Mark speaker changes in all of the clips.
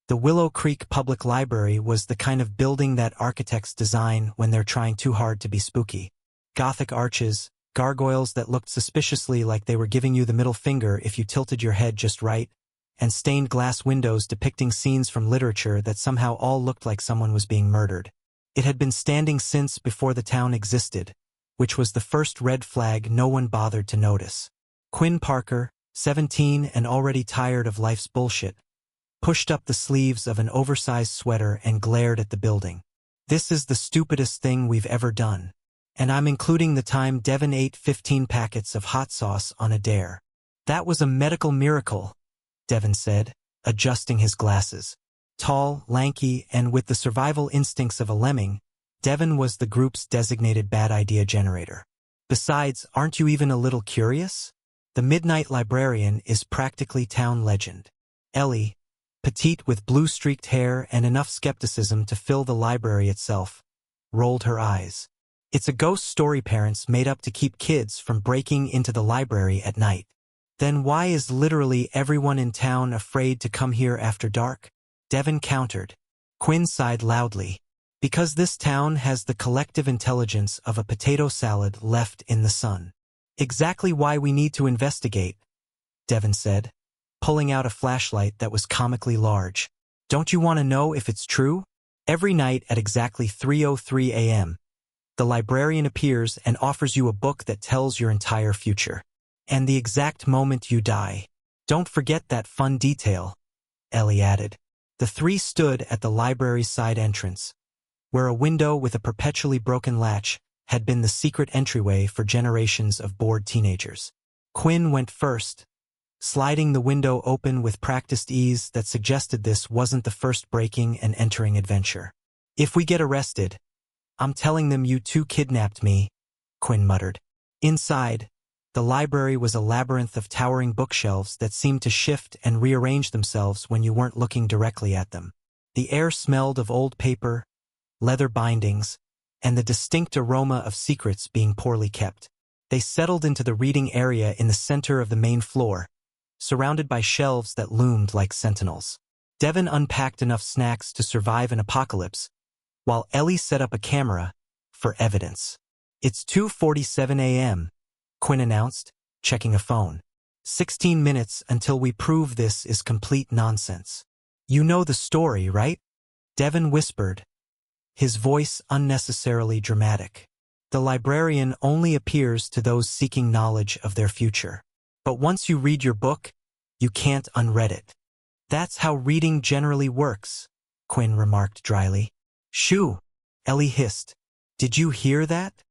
Speaker 1: The Willow Creek Public Library was the kind of building that architects design when they're trying too hard to be spooky. Gothic arches, gargoyles that looked suspiciously like they were giving you the middle finger if you tilted your head just right, and stained glass windows depicting scenes from literature that somehow all looked like someone was being murdered. It had been standing since before the town existed, which was the first red flag no one bothered to notice. Quinn Parker, 17 and already tired of life's bullshit, pushed up the sleeves of an oversized sweater and glared at the building. "This is the stupidest thing we've ever done. And I'm including the time Devin ate 15 packets of hot sauce on a dare." "That was a medical miracle," Devin said, adjusting his glasses. Tall, lanky, and with the survival instincts of a lemming, Devin was the group's designated bad idea generator. "Besides, aren't you even a little curious? The Midnight Librarian is practically town legend." Ellie, petite with blue-streaked hair and enough skepticism to fill the library itself, rolled her eyes. "It's a ghost story parents made up to keep kids from breaking into the library at night." "Then why is literally everyone in town afraid to come here after dark?" Devin countered. Quinn sighed loudly. "Because this town has the collective intelligence of a potato salad left in the sun." "Exactly why we need to investigate," Devin said, pulling out a flashlight that was comically large. "Don't you want to know if it's true?" Every night at exactly 3:03 a.m., the librarian appears and offers you a book that tells your entire future. And the exact moment you die. "Don't forget that fun detail," Ellie added. The three stood at the library's side entrance, where a window with a perpetually broken latch had been the secret entryway for generations of bored teenagers. Quinn went first, sliding the window open with practiced ease that suggested this wasn't the first breaking and entering adventure. "If we get arrested, I'm telling them you two kidnapped me," Quinn muttered. Inside, the library was a labyrinth of towering bookshelves that seemed to shift and rearrange themselves when you weren't looking directly at them. The air smelled of old paper, leather bindings, and the distinct aroma of secrets being poorly kept. They settled into the reading area in the center of the main floor, surrounded by shelves that loomed like sentinels. Devin unpacked enough snacks to survive an apocalypse, while Ellie set up a camera for evidence. "It's 2:47 a.m., Quinn announced, checking a phone. 16 minutes until we prove this is complete nonsense." "You know the story, right?" Devin whispered, his voice unnecessarily dramatic. "The librarian only appears to those seeking knowledge of their future. But once you read your book, you can't unread it." "That's how reading generally works," Quinn remarked dryly. "Shoo," Ellie hissed. "Did you hear that?"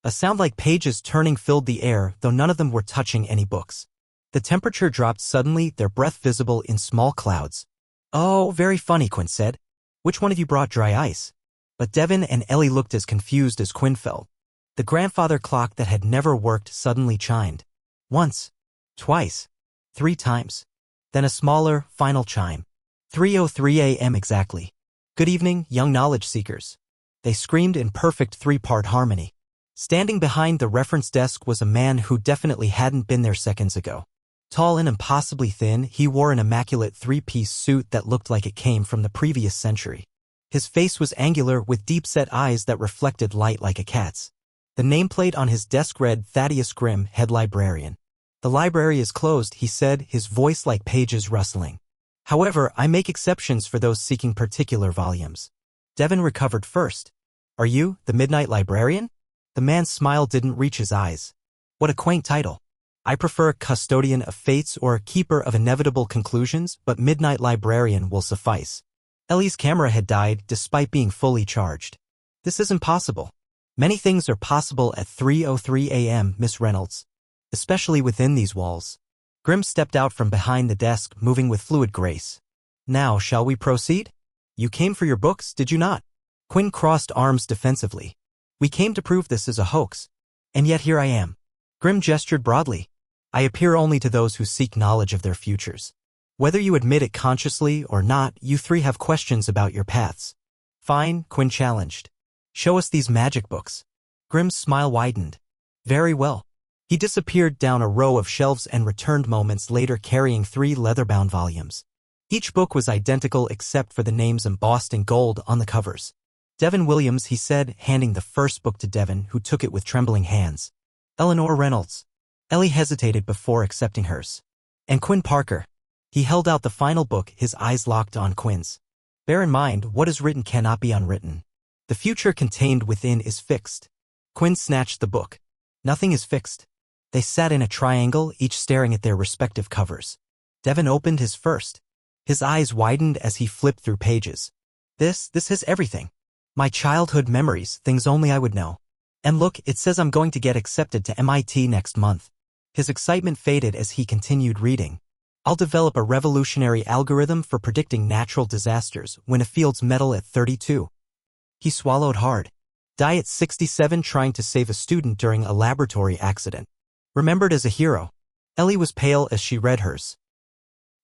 Speaker 1: A sound like pages turning filled the air, though none of them were touching any books. The temperature dropped suddenly, their breath visible in small clouds. "Oh, very funny," Quinn said. "Which one of you brought dry ice?" But Devin and Ellie looked as confused as Quinn felt. The grandfather clock that had never worked suddenly chimed. Once, twice, 3 times. Then a smaller, final chime. 3:03 a.m. exactly. "Good evening, young knowledge seekers," they screamed in perfect 3-part harmony. Standing behind the reference desk was a man who definitely hadn't been there seconds ago. Tall and impossibly thin, he wore an immaculate 3-piece suit that looked like it came from the previous century. His face was angular with deep-set eyes that reflected light like a cat's. The nameplate on his desk read Thaddeus Grimm, head librarian. "The library is closed," he said, his voice like pages rustling. "However, I make exceptions for those seeking particular volumes." Devin recovered first. "Are you the Midnight Librarian?" The man's smile didn't reach his eyes. "What a quaint title. I prefer Custodian of Fates or Keeper of Inevitable Conclusions, but Midnight Librarian will suffice." Ellie's camera had died despite being fully charged. "This isn't possible." "Many things are possible at 3:03 a.m., Miss Reynolds, especially within these walls." Grimm stepped out from behind the desk, moving with fluid grace. "Now, shall we proceed? You came for your books, did you not?" Quinn crossed arms defensively. "We came to prove this is a hoax. And yet here I am." Grimm gestured broadly. "I appear only to those who seek knowledge of their futures. Whether you admit it consciously or not, you three have questions about your paths." "Fine," Quinn challenged. "Show us these magic books." Grimm's smile widened. "Very well." He disappeared down a row of shelves and returned moments later carrying 3 leather-bound volumes. Each book was identical except for the names embossed in gold on the covers. Devin Williams, he said, handing the first book to Devin, who took it with trembling hands. Eleanor Reynolds. Ellie hesitated before accepting hers. And Quinn Parker. He held out the final book, his eyes locked on Quinn's. Bear in mind, what is written cannot be unwritten. The future contained within is fixed. Quinn snatched the book. Nothing is fixed. They sat in a triangle, each staring at their respective covers. Devin opened his first. His eyes widened as he flipped through pages. This has everything. My childhood memories, things only I would know. And look, it says I'm going to get accepted to MIT next month. His excitement faded as he continued reading. I'll develop a revolutionary algorithm for predicting natural disasters, win a Fields Medal at 32. He swallowed hard. Die at 67 trying to save a student during a laboratory accident. Remembered as a hero. Ellie was pale as she read hers.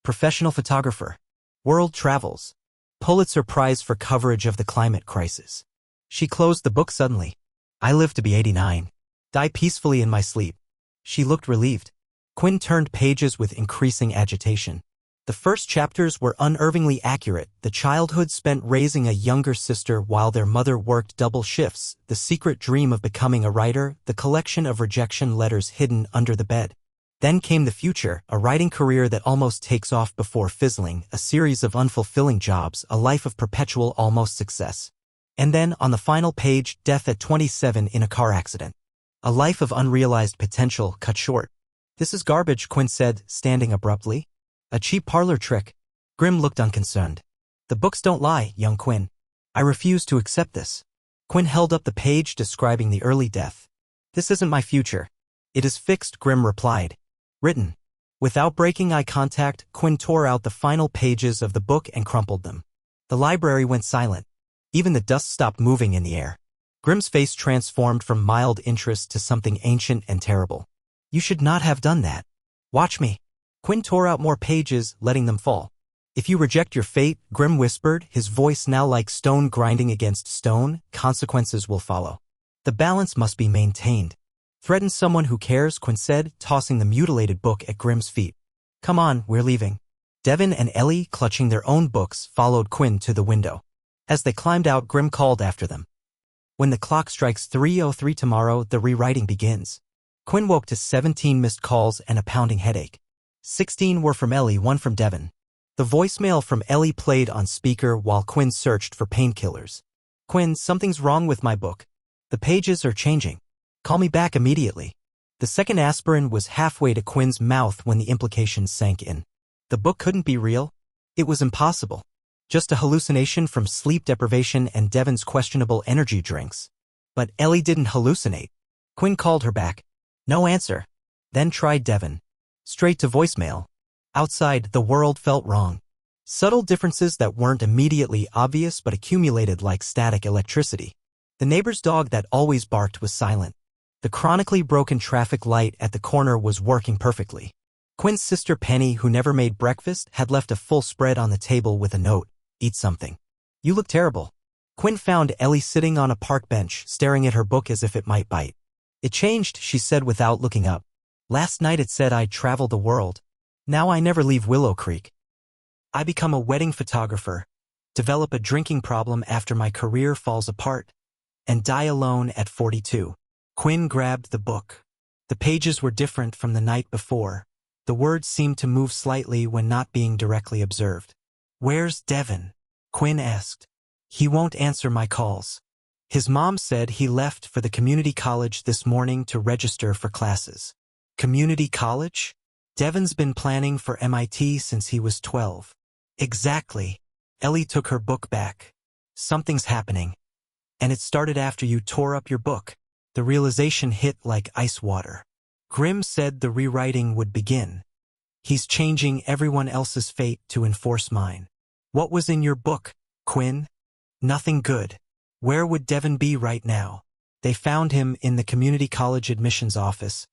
Speaker 1: Professional photographer. World travels. Pulitzer Prize for coverage of the climate crisis. She closed the book suddenly. I live to be 89. Die peacefully in my sleep. She looked relieved. Quinn turned pages with increasing agitation. The first chapters were unnervingly accurate. The childhood spent raising a younger sister while their mother worked double shifts, the secret dream of becoming a writer, the collection of rejection letters hidden under the bed. Then came the future, a writing career that almost takes off before fizzling, a series of unfulfilling jobs, a life of perpetual almost success. And then, on the final page, death at 27 in a car accident. A life of unrealized potential cut short. This is garbage, Quinn said, standing abruptly. A cheap parlor trick. Grimm looked unconcerned. The books don't lie, young Quinn. I refuse to accept this. Quinn held up the page describing the early death. This isn't my future. It is fixed, Grimm replied. Written. Without breaking eye contact, Quinn tore out the final pages of the book and crumpled them. The library went silent. Even the dust stopped moving in the air. Grimm's face transformed from mild interest to something ancient and terrible. You should not have done that. Watch me. Quinn tore out more pages, letting them fall. If you reject your fate, Grimm whispered, his voice now like stone grinding against stone, consequences will follow. The balance must be maintained. Threaten someone who cares, Quinn said, tossing the mutilated book at Grimm's feet. Come on, we're leaving. Devin and Ellie, clutching their own books, followed Quinn to the window. As they climbed out, Grimm called after them. When the clock strikes 3:03 tomorrow, the rewriting begins. Quinn woke to 17 missed calls and a pounding headache. 16 were from Ellie, 1 from Devin. The voicemail from Ellie played on speaker while Quinn searched for painkillers. Quinn, something's wrong with my book. The pages are changing. Call me back immediately. The second aspirin was halfway to Quinn's mouth when the implications sank in. The book couldn't be real. It was impossible. Just a hallucination from sleep deprivation and Devin's questionable energy drinks. But Ellie didn't hallucinate. Quinn called her back. No answer. Then tried Devin. Straight to voicemail. Outside, the world felt wrong. Subtle differences that weren't immediately obvious but accumulated like static electricity. The neighbor's dog that always barked was silent. The chronically broken traffic light at the corner was working perfectly. Quinn's sister Penny, who never made breakfast, had left a full spread on the table with a note. Eat something. You look terrible. Quinn found Ellie sitting on a park bench, staring at her book as if it might bite. It changed, she said without looking up. Last night it said I'd travel the world. Now I never leave Willow Creek. I become a wedding photographer, develop a drinking problem after my career falls apart, and die alone at 42. Quinn grabbed the book. The pages were different from the night before. The words seemed to move slightly when not being directly observed. Where's Devin? Quinn asked. He won't answer my calls. His mom said he left for the community college this morning to register for classes. Community college? Devin's been planning for MIT since he was 12. Exactly. Ellie took her book back. Something's happening. And it started after you tore up your book. The realization hit like ice water. Grimm said the rewriting would begin. He's changing everyone else's fate to enforce mine. What was in your book, Quinn? Nothing good. Where would Devin be right now? They found him in the community college admissions office,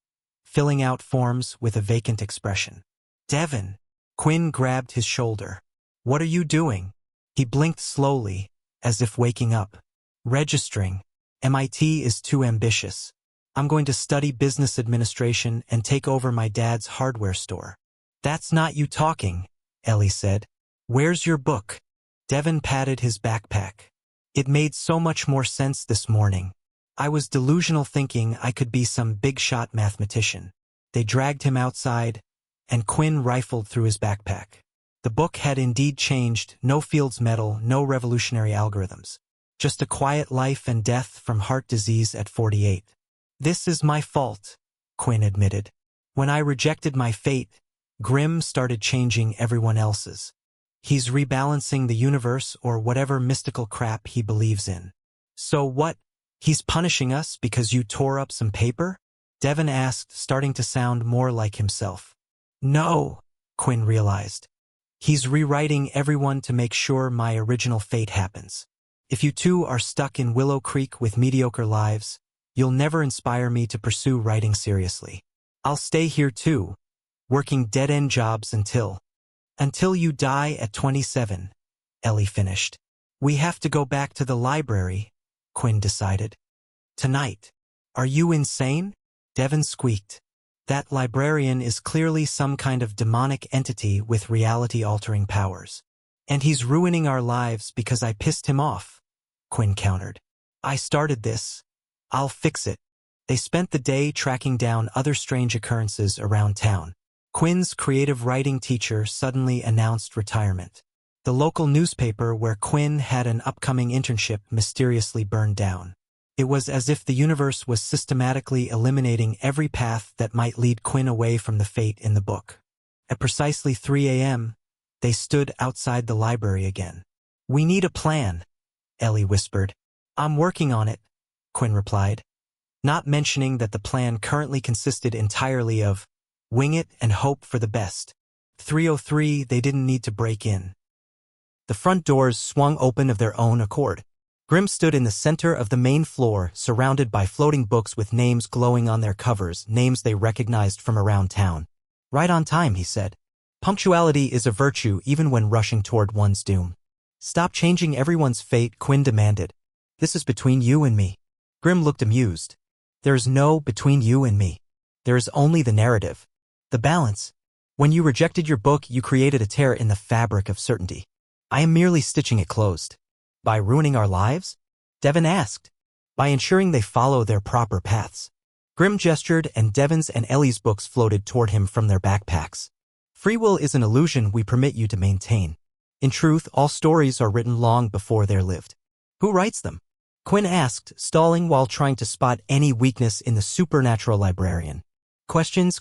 Speaker 1: filling out forms with a vacant expression. Devin. Quinn grabbed his shoulder. What are you doing? He blinked slowly, as if waking up. Registering. MIT is too ambitious. I'm going to study business administration and take over my dad's hardware store. That's not you talking, Ellie said. Where's your book? Devin patted his backpack. It made so much more sense this morning. I was delusional thinking I could be some big-shot mathematician. They dragged him outside, and Quinn rifled through his backpack. The book had indeed changed, no Fields Medal, no revolutionary algorithms. Just a quiet life and death from heart disease at 48. This is my fault, Quinn admitted. When I rejected my fate, Grimm started changing everyone else's. He's rebalancing the universe or whatever mystical crap he believes in. So what? He's punishing us because you tore up some paper? Devin asked, starting to sound more like himself. No, Quinn realized. He's rewriting everyone to make sure my original fate happens. If you two are stuck in Willow Creek with mediocre lives, you'll never inspire me to pursue writing seriously. I'll stay here too, working dead-end jobs until you die at 27, Ellie finished. We have to go back to the library, Quinn decided. Tonight. Are you insane? Devin squeaked. That librarian is clearly some kind of demonic entity with reality-altering powers. And he's ruining our lives because I pissed him off, Quinn countered. I started this. I'll fix it. They spent the day tracking down other strange occurrences around town. Quinn's creative writing teacher suddenly announced retirement. The local newspaper where Quinn had an upcoming internship mysteriously burned down. It was as if the universe was systematically eliminating every path that might lead Quinn away from the fate in the book. At precisely 3 a.m., they stood outside the library again. We need a plan, Ellie whispered. I'm working on it, Quinn replied, not mentioning that the plan currently consisted entirely of wing it and hope for the best. 3:03, they didn't need to break in. The front doors swung open of their own accord. Grimm stood in the center of the main floor, surrounded by floating books with names glowing on their covers, names they recognized from around town. Right on time, he said. Punctuality is a virtue even when rushing toward one's doom. Stop changing everyone's fate, Quinn demanded. This is between you and me. Grimm looked amused. There is no between you and me. There is only the narrative. The balance. When you rejected your book, you created a tear in the fabric of certainty. I am merely stitching it closed. By ruining our lives? Devin asked. By ensuring they follow their proper paths. Grimm gestured, and Devin's and Ellie's books floated toward him from their backpacks. Free will is an illusion we permit you to maintain. In truth, all stories are written long before they're lived. Who writes them? Quinn asked, stalling while trying to spot any weakness in the supernatural librarian. Questions.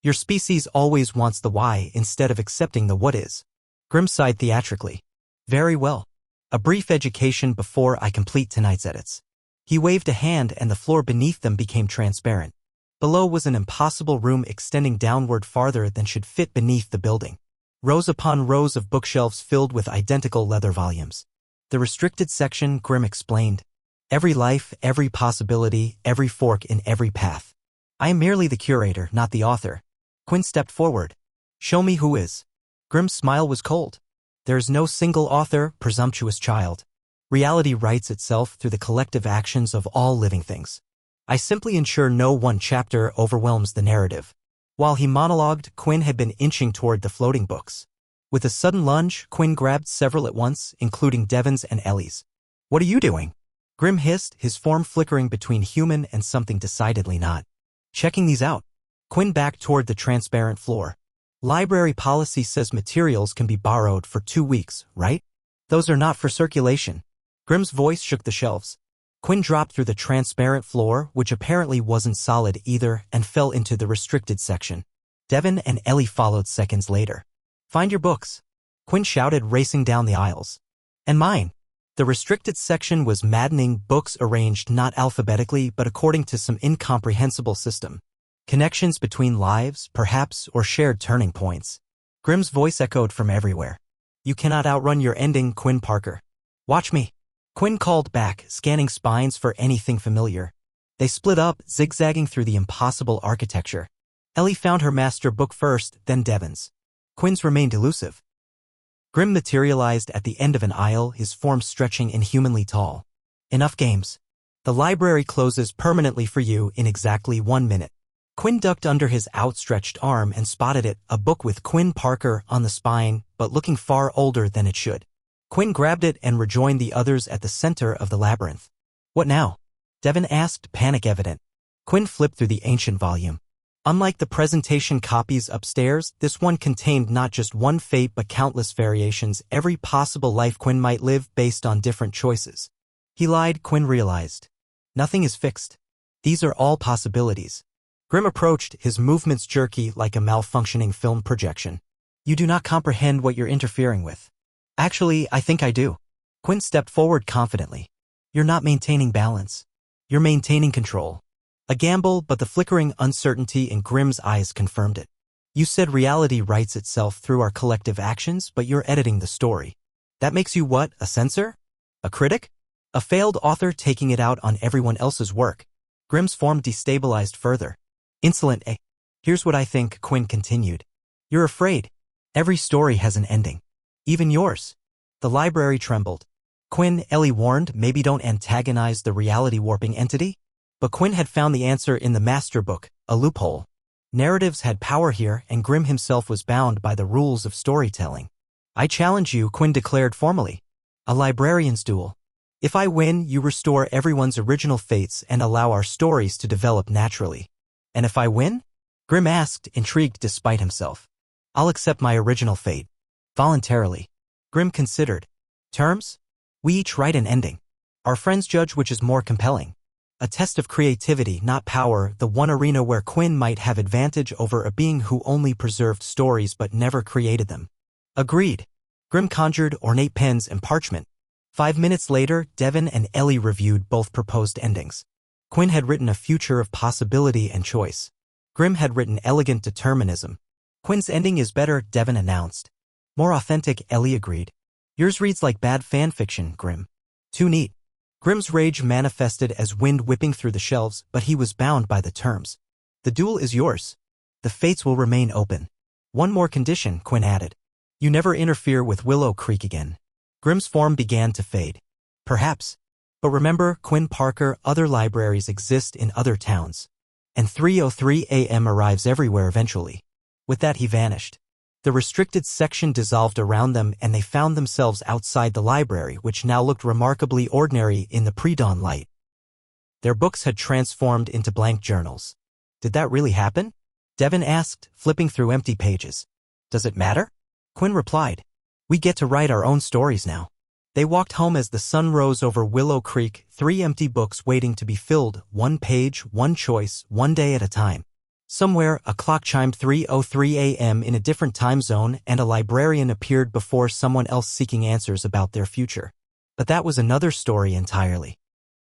Speaker 1: Your species always wants the why instead of accepting the what is. Grimm sighed theatrically. Very well. A brief education before I complete tonight's edits. He waved a hand and the floor beneath them became transparent. Below was an impossible room extending downward farther than should fit beneath the building. Rows upon rows of bookshelves filled with identical leather volumes. The restricted section, Grimm explained. Every life, every possibility, every fork in every path. I am merely the curator, not the author. Quinn stepped forward. Show me who is. Grimm's smile was cold. There is no single author, presumptuous child. Reality writes itself through the collective actions of all living things. I simply ensure no one chapter overwhelms the narrative. While he monologued, Quinn had been inching toward the floating books. With a sudden lunge, Quinn grabbed several at once, including Devin's and Ellie's. What are you doing? Grimm hissed, his form flickering between human and something decidedly not. Checking these out. Quinn backed toward the transparent floor. Library policy says materials can be borrowed for 2 weeks, right? Those are not for circulation. Grimm's voice shook the shelves. Quinn dropped through the transparent floor, which apparently wasn't solid either, and fell into the restricted section. Devin and Ellie followed seconds later. Find your books. Quinn shouted, racing down the aisles. And mine. The restricted section was maddening, books arranged not alphabetically but according to some incomprehensible system. Connections between lives, perhaps, or shared turning points. Grimm's voice echoed from everywhere. You cannot outrun your ending, Quinn Parker. Watch me. Quinn called back, scanning spines for anything familiar. They split up, zigzagging through the impossible architecture. Ellie found her master book first, then Devin's. Quinn's remained elusive. Grimm materialized at the end of an aisle, his form stretching inhumanly tall. Enough games. The library closes permanently for you in exactly 1 minute. Quinn ducked under his outstretched arm and spotted it, a book with Quinn Parker on the spine, but looking far older than it should. Quinn grabbed it and rejoined the others at the center of the labyrinth. What now? Devin asked, panic evident. Quinn flipped through the ancient volume. Unlike the presentation copies upstairs, this one contained not just one fate but countless variations, every possible life Quinn might live based on different choices. He lied, Quinn realized. Nothing is fixed. These are all possibilities. Grimm approached, his movements jerky like a malfunctioning film projection. You do not comprehend what you're interfering with. Actually, I think I do. Quinn stepped forward confidently. You're not maintaining balance. You're maintaining control. A gamble, but the flickering uncertainty in Grimm's eyes confirmed it. You said reality writes itself through our collective actions, but you're editing the story. That makes you what, a censor? A critic? A failed author taking it out on everyone else's work. Grimm's form destabilized further. Insolent, eh? Here's what I think, Quinn continued. You're afraid. Every story has an ending. Even yours. The library trembled. Quinn, Ellie warned, maybe don't antagonize the reality-warping entity? But Quinn had found the answer in the master book, a loophole. Narratives had power here, and Grimm himself was bound by the rules of storytelling. I challenge you, Quinn declared formally. A librarian's duel. If I win, you restore everyone's original fates and allow our stories to develop naturally. And if I win? Grimm asked, intrigued despite himself. I'll accept my original fate. Voluntarily. Grimm considered. Terms? We each write an ending. Our friends judge which is more compelling. A test of creativity, not power, the one arena where Quinn might have advantage over a being who only preserved stories but never created them. Agreed. Grimm conjured ornate pens and parchment. 5 minutes later, Devin and Ellie reviewed both proposed endings. Quinn had written a future of possibility and choice. Grimm had written elegant determinism. Quinn's ending is better, Devin announced. More authentic, Ellie agreed. Yours reads like bad fan fiction, Grimm. Too neat. Grimm's rage manifested as wind whipping through the shelves, but he was bound by the terms. The duel is yours. The fates will remain open. One more condition, Quinn added. You never interfere with Willow Creek again. Grimm's form began to fade. Perhaps. But remember, Quinn Parker, other libraries exist in other towns. And 3:03 a.m. arrives everywhere eventually. With that he vanished. The restricted section dissolved around them and they found themselves outside the library, which now looked remarkably ordinary in the pre-dawn light. Their books had transformed into blank journals. Did that really happen? Devin asked, flipping through empty pages. Does it matter? Quinn replied. We get to write our own stories now. They walked home as the sun rose over Willow Creek, 3 empty books waiting to be filled, 1 page, 1 choice, 1 day at a time. Somewhere, a clock chimed 3:03 a.m. in a different time zone and a librarian appeared before someone else seeking answers about their future. But that was another story entirely.